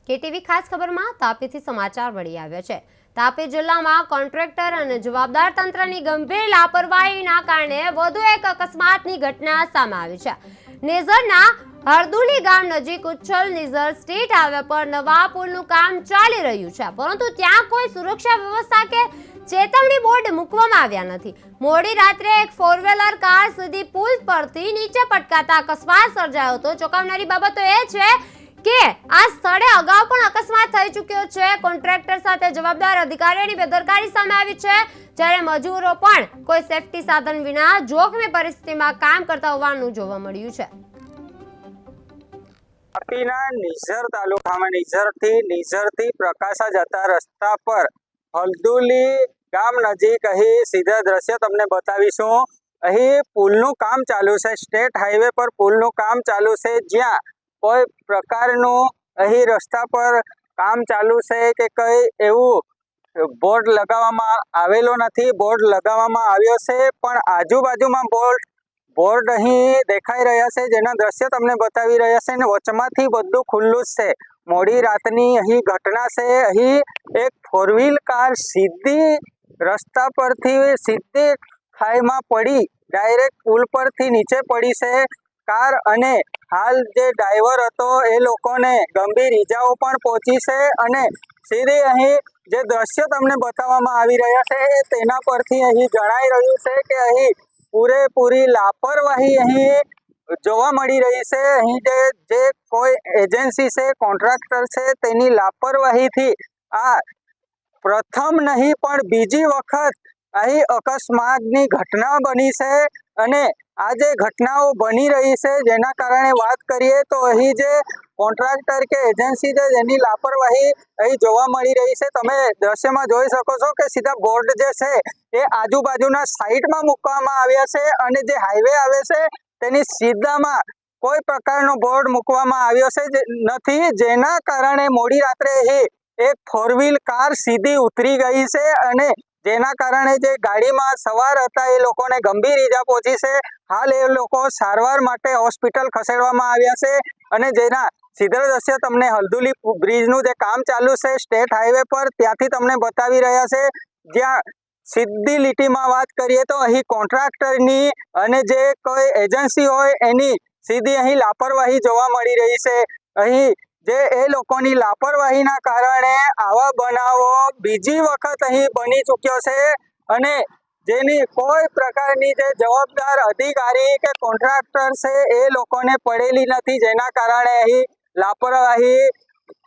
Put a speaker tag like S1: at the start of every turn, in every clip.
S1: KTV ખાસ ખબરમાં તાપીથી સમાચાર મળી આવ્યા છે। તાપી જિલ્લામાં કોન્ટ્રાક્ટર અને જવાબદાર તંત્રની ગંભીર લાપરવાહીના કારણે વધુ એક અકસ્માતની ઘટના સામે આવી છે। નેઝરના હરદુલી ગામ નજીક ઉચ્છલ નિઝર સ્ટેટ હાઈવે પર નવા પુલનું કામ ચાલી રહ્યું છે, પરંતુ ત્યાં કોઈ સુરક્ષા વ્યવસ્થા કે ચેતવણી બોર્ડ મૂકવામાં આવ્યા નથી। મોડી રાત્રે એક 4વ્હીલર કાર સીધી પુલ પરથી નીચે પટકાતા અકસ્માત સર્જાયો હતો। ચોંકાવનારી બાબત એ છે કે આ સ્થળે અગાઉ પણ અકસ્માત થઈ ચૂક્યો છે। કોન્ટ્રાક્ટર સાથે જવાબદાર અધિકારીઓની બેદરકારી સામે આવી છે, જ્યારે મજૂરો પણ કોઈ સેફટી સાધન વિના જોખમી પરિસ્થિતિમાં કામ કરતા હોવાનું જોવા મળ્યું છે।
S2: તાપીના નિઝર તાલુકામાં નિઝરથી પ્રકાશા જતા રસ્તા પર હલદુલી ગામ નજીક અહીં સીધા દ્રશ્ય તમને બતાવીશું। અહીં પુલનું કામ ચાલુ છે, સ્ટેટ હાઈવે પર પુલનું કામ ચાલુ છે, જ્યાં કોઈ પ્રકારનું અહીં રસ્તા પર કામ ચાલુ છે કે કઈ એવું બોર્ડ લગાવવામાં આવેલો નથી। બોર્ડ લગાવવામાં આવ્યો છે, પણ આજુબાજુમાં બોર્ડ અહીં દેખાઈ રહ્યા છે, જેના દ્રશ્ય તમને બતાવી રહ્યા છે, અને વચમાંથી બધું ખુલ્લું જ છે। મોડી રાતની અહીં ઘટના છે। અહીં એક 4વ્હીલ કાર સીધી રસ્તા પરથી સીધી ખાઈમાં પડી, ડાયરેક્ટ પુલ પરથી નીચે પડી છે કાર, અને હાલ જે ડ્રાઈવર હતો એ લોકોને ગંભીર ઈજાઓ પણ પહોંચી છે। અને સીધી અહીં જે દ્રશ્ય તમને બતાવવામાં આવી રહ્યા છે તેના પરથી અહીં જણાઈ રહ્યું છે કે અહીં પૂરેપૂરી લાપરવાહી અહીં જોવા મળી રહી છે। અહીં જે કોઈ એજન્સી છે, કોન્ટ્રાક્ટર છે, તેની લાપરવાહીથી આ પ્રથમ નહીં પણ બીજી વખત અહીં અકસ્માતની ઘટના બની છે। અને આ જે ઘટનાઓ બની રહી છે, જેના કારણે વાત કરીએ તો અહીં જે કોન્ટ્રાક્ટર કે એજન્સી છે જેની લાપરવાહી અહીં જોવા મળી રહી છે। તમે દ્રશ્યમાં જોઈ શકો છો કે સીધા બોર્ડ જે છે એ આજુબાજુના સાઈડમાં મૂકવામાં આવ્યા છે, અને જે હાઈવે આવે છે તેની સીધામાં કોઈ પ્રકારનો બોર્ડ મૂકવામાં આવ્યો છે નથી, જેના કારણે મોડી રાત્રે અહીં એક 4વ્હીલ કાર સીધી ઉતરી ગઈ છે, અને જેના કારણે જે ગાડીમાં સવાર હતા એ લોકોને ગંભીર ઈજા પહોંચી છે। હાલ એ લોકો સારવાર માટે હોસ્પિટલ ખસેડવામાં આવ્યા છે, અને જેના સીધા દ્રશ્ય તમને હલદુલી બ્રિજનું જે કામ ચાલુ છે સ્ટેટ હાઈવે પર, ત્યાંથી તમને બતાવી રહ્યા છે, જ્યાં સીધી લીટીમાં વાત કરીએ તો અહીં કોન્ટ્રાક્ટરની અને જે કોઈ એજન્સી હોય એની સીધી અહીં લાપરવાહી જોવા મળી રહી છે। અહીં જે એ લોકોની લાપરવાહીના કારણે આવા બનાવો બીજી વખત અહીં બની ચૂક્યો છે, અને જેની કોઈ પ્રકારની જે જવાબદાર અધિકારી કે કોન્ટ્રાક્ટર છે એ લોકોને પડેલી નથી, જેના કારણે અહીં લાપરવાહી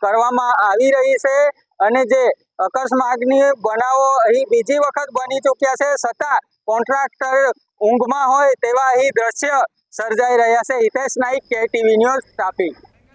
S2: કરવામાં આવી રહી છે, અને જે અકસ્માતની બનાવો અહીં બીજી વખત બની ચૂક્યા છે, છતાં કોન્ટ્રાક્ટર ઊંઘમાં હોય તેવા અહીં દ્રશ્ય સર્જાઈ રહ્યા છે। Hitesh Naik, KTV news, Tapi.